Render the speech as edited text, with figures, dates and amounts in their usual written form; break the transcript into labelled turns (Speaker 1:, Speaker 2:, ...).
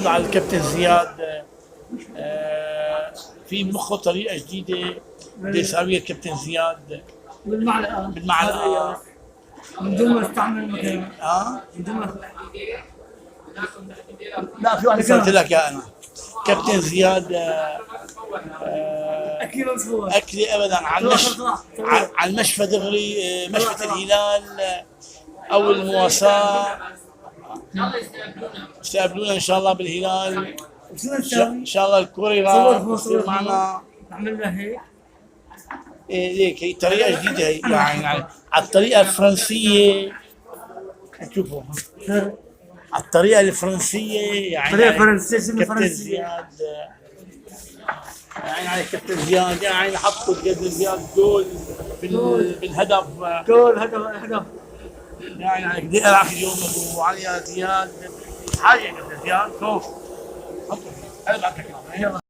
Speaker 1: على الكابتن زياد. في مخه طريقة جديدة بده يساويها الكابتن زياد بالمعلقة
Speaker 2: من دون ما استعمل مثلا من دون ما
Speaker 1: لا في واحد قلت لك يا انا كابتن زياد
Speaker 2: اكيد مصفوف
Speaker 1: اكلي ابدا على على المشفى دغري، مشفى الهلال او المواساة. استقبلونا ان شاء الله بالهلال، ان شاء الله الكوريرا يصير معنا.
Speaker 2: نعمل له هيك
Speaker 1: ليك هي طريقة جديدة هي يعني على الطريقة الفرنسية. شوفوا على الطريقة الفرنسية يعني
Speaker 2: طريقة فرنسية
Speaker 1: كابتن زياد يعني على كابتن زياد يعني حطوا كابتن زياد جول بالهدف.
Speaker 2: جول هدف
Speaker 1: يعني على قد ايه راح اليوم ابو علي زياد حاجة كابتن زياد شوف حطوا.